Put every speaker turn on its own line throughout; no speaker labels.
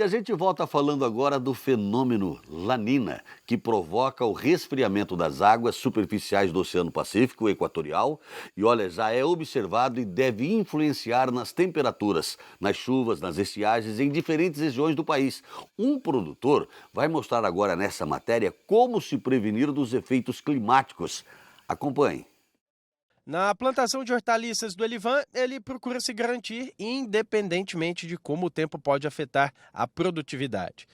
E a gente volta falando agora do fenômeno La Nina, que provoca o resfriamento das águas superficiais do Oceano Pacífico Equatorial. E olha, já é observado e deve influenciar nas temperaturas, nas chuvas, nas estiagens em diferentes regiões do país. Um produtor vai mostrar agora nessa matéria como se prevenir dos efeitos climáticos. Acompanhe.
Na plantação de hortaliças do Elivan, ele procura se garantir independentemente de como o tempo pode afetar a produtividade.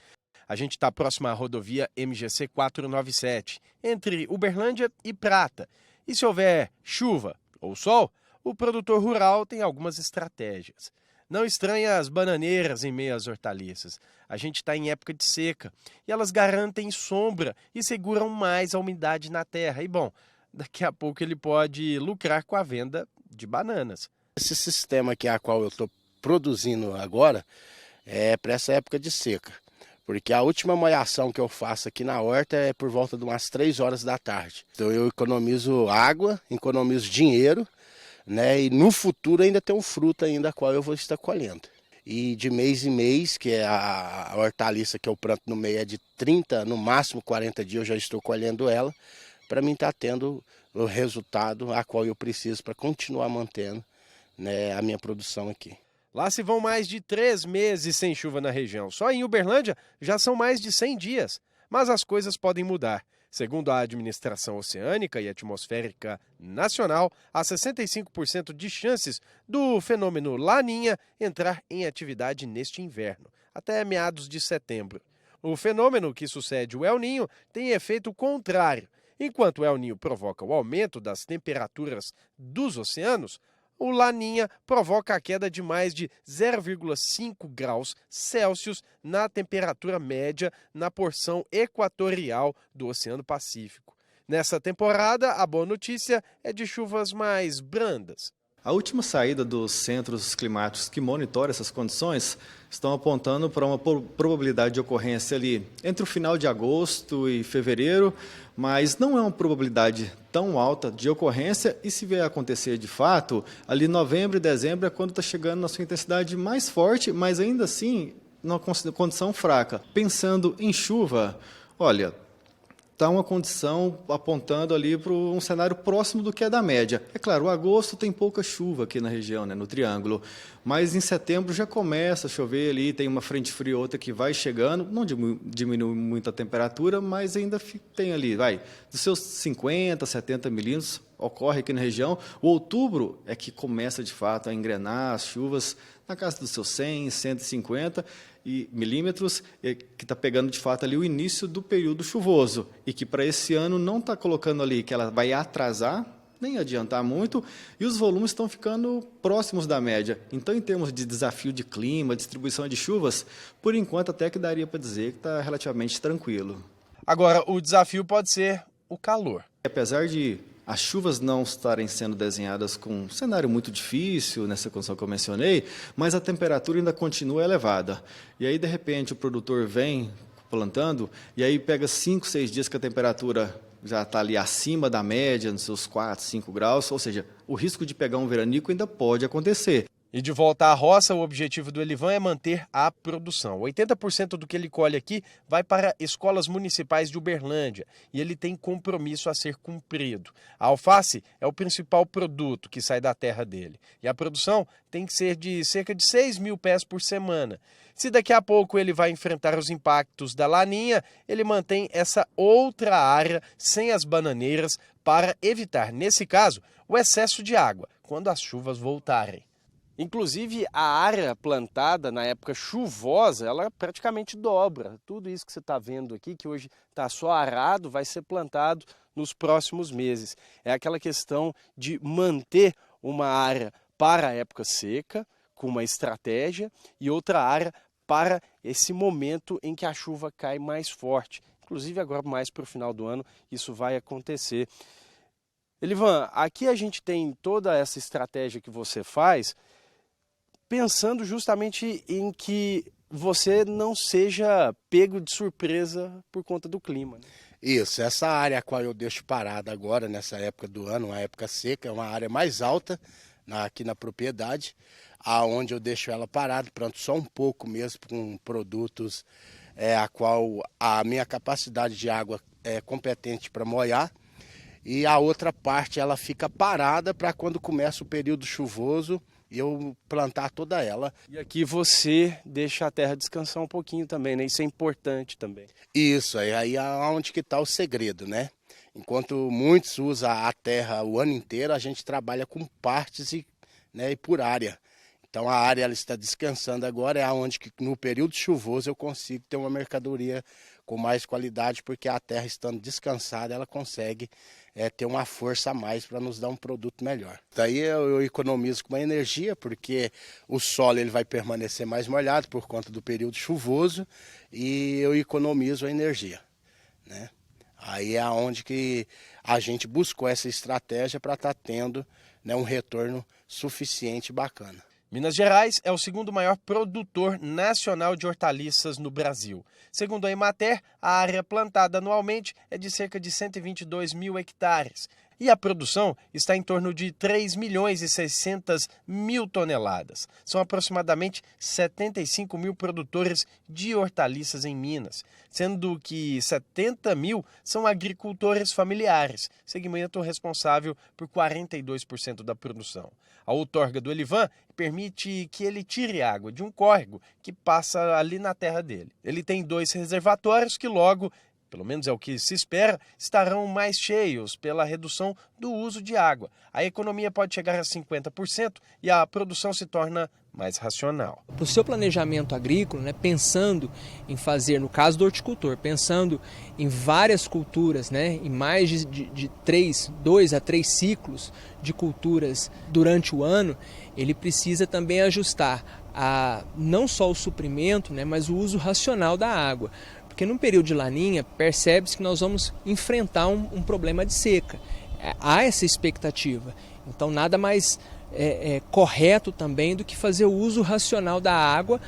A gente está próximo à rodovia MGC 497, entre Uberlândia e Prata. E se houver chuva ou sol, o produtor rural tem algumas estratégias. Não estranha as bananeiras em meio às hortaliças. A gente está em época de seca e elas garantem sombra e seguram mais a umidade na terra. E bom, daqui a pouco ele pode lucrar com a venda de bananas.
Esse sistema aqui a qual eu estou produzindo agora é para essa época de seca. Porque a última molhação que eu faço aqui na horta é por volta de umas 3 horas da tarde. Então eu economizo água, economizo dinheiro, né? E no futuro ainda tem um fruto ainda a qual eu vou estar colhendo. E de mês em mês, que é a hortaliça que eu planto no meio é de 30, no máximo 40 dias eu já estou colhendo ela, para mim estar tendo o resultado a qual eu preciso para continuar mantendo, né, a minha produção aqui.
Lá se vão mais de 3 meses sem chuva na região. Só em Uberlândia já são mais de 100 dias. Mas as coisas podem mudar. Segundo a Administração Oceânica e Atmosférica Nacional, há 65% de chances do fenômeno Laninha entrar em atividade neste inverno, até meados de setembro. O fenômeno que sucede o El Ninho tem efeito contrário. Enquanto o El Ninho provoca o aumento das temperaturas dos oceanos, o Laninha provoca a queda de mais de 0,5 graus Celsius na temperatura média na porção equatorial do Oceano Pacífico. Nessa temporada, a boa notícia é de chuvas mais brandas.
A última saída dos centros climáticos que monitoram essas condições estão apontando para uma probabilidade de ocorrência ali entre o final de agosto e fevereiro, mas não é uma probabilidade tão alta de ocorrência e se vier acontecer de fato, ali novembro e dezembro é quando está chegando na sua intensidade mais forte, mas ainda assim numa condição fraca. Pensando em chuva, olha, está uma condição apontando ali para um cenário próximo do que é da média. É claro, o agosto tem pouca chuva aqui na região, né, no Triângulo, mas em setembro já começa a chover ali, tem uma frente fria outra que vai chegando, não diminui muito a temperatura, mas ainda tem ali, dos seus 50, 70 milímetros, ocorre aqui na região. O outubro é que começa de fato a engrenar as chuvas na casa dos seus 100, 150 milímetros, que está pegando de fato ali o início do período chuvoso e que para esse ano não está colocando ali que ela vai atrasar, nem adiantar muito, e os volumes estão ficando próximos da média. Então, em termos de desafio de clima, distribuição de chuvas, por enquanto até que daria para dizer que está relativamente tranquilo.
Agora, o desafio pode ser o calor.
Apesar de as chuvas não estarem sendo desenhadas com um cenário muito difícil, nessa condição que eu mencionei, mas a temperatura ainda continua elevada. E aí, de repente, o produtor vem plantando, e aí pega 5, 6 dias que a temperatura já está ali acima da média, nos seus 4, 5 graus, ou seja, o risco de pegar um veranico ainda pode acontecer.
E de volta à roça, o objetivo do Elivan é manter a produção. 80% do que ele colhe aqui vai para escolas municipais de Uberlândia e ele tem compromisso a ser cumprido. A alface é o principal produto que sai da terra dele e a produção tem que ser de cerca de 6 mil pés por semana. Se daqui a pouco ele vai enfrentar os impactos da laninha, ele mantém essa outra área sem as bananeiras para evitar, nesse caso, o excesso de água quando as chuvas voltarem. Inclusive, a área plantada na época chuvosa, ela praticamente dobra. Tudo isso que você está vendo aqui, que hoje está só arado, vai ser plantado nos próximos meses. É aquela questão de manter uma área para a época seca, com uma estratégia, e outra área para esse momento em que a chuva cai mais forte. Inclusive, agora mais para o final do ano, isso vai acontecer. Elivan, aqui a gente tem toda essa estratégia que você faz, pensando justamente em que você não seja pego de surpresa por conta do clima, né?
Isso, essa área a qual eu deixo parada agora, nessa época do ano, uma época seca, é uma área mais alta aqui na propriedade, aonde eu deixo ela parada, pronto, só um pouco mesmo com produtos a qual a minha capacidade de água é competente para molhar. E a outra parte ela fica parada para quando começa o período chuvoso eu plantar toda ela.
E aqui você deixa a terra descansar um pouquinho também, né? Isso é importante também.
Isso, aí é onde que está o segredo, né? Enquanto muitos usam a terra o ano inteiro, a gente trabalha com partes e por área. Então a área ela está descansando agora, é onde que no período chuvoso eu consigo ter uma mercadoria com mais qualidade, porque a terra estando descansada ela consegue ter uma força a mais para nos dar um produto melhor. Daí eu economizo com uma energia, porque o solo ele vai permanecer mais molhado por conta do período chuvoso e eu economizo a energia, né? Aí é onde que a gente buscou essa estratégia para estar tendo um retorno suficiente e bacana.
Minas Gerais é o segundo maior produtor nacional de hortaliças no Brasil. Segundo a Emater, a área plantada anualmente é de cerca de 122 mil hectares. E a produção está em torno de 3 milhões e 600 mil toneladas. São aproximadamente 75 mil produtores de hortaliças em Minas, sendo que 70 mil são agricultores familiares, segmento responsável por 42% da produção. A outorga do Elivan permite que ele tire água de um córrego que passa ali na terra dele. Ele tem 2 reservatórios que logo, pelo menos é o que se espera, estarão mais cheios pela redução do uso de água. A economia pode chegar a 50% e a produção se torna mais racional.
Para o seu planejamento agrícola, pensando em fazer, no caso do horticultor, pensando em várias culturas, em mais de 2 a 3 ciclos de culturas durante o ano, ele precisa também ajustar não só o suprimento, mas o uso racional da água. Porque no período de laninha, percebe-se que nós vamos enfrentar um problema de seca. Há essa expectativa. Então, nada mais correto também do que fazer o uso racional da água,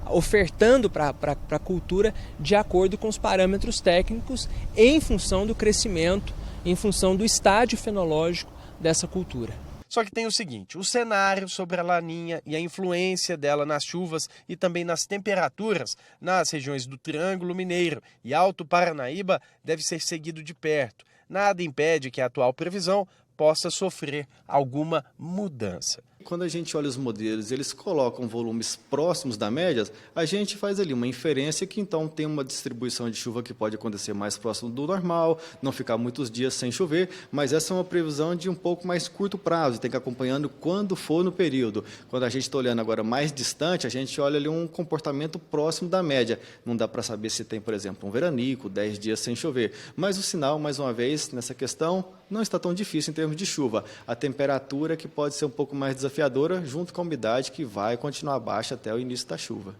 ofertando para a cultura de acordo com os parâmetros técnicos em função do crescimento, em função do estágio fenológico dessa cultura.
Só que tem o seguinte, o cenário sobre a laninha e a influência dela nas chuvas e também nas temperaturas nas regiões do Triângulo Mineiro e Alto Paranaíba deve ser seguido de perto. Nada impede que a atual previsão possa sofrer alguma mudança.
Quando a gente olha os modelos, eles colocam volumes próximos da média, a gente faz ali uma inferência que então tem uma distribuição de chuva que pode acontecer mais próximo do normal, não ficar muitos dias sem chover, mas essa é uma previsão de um pouco mais curto prazo, tem que ir acompanhando quando for no período. Quando a gente está olhando agora mais distante, a gente olha ali um comportamento próximo da média. Não dá para saber se tem, por exemplo, um veranico, 10 dias sem chover. Mas o sinal, mais uma vez, nessa questão, não está tão difícil em termos de chuva. A temperatura que pode ser um pouco mais desafiadora, junto com a umidade que vai continuar baixa até o início da chuva.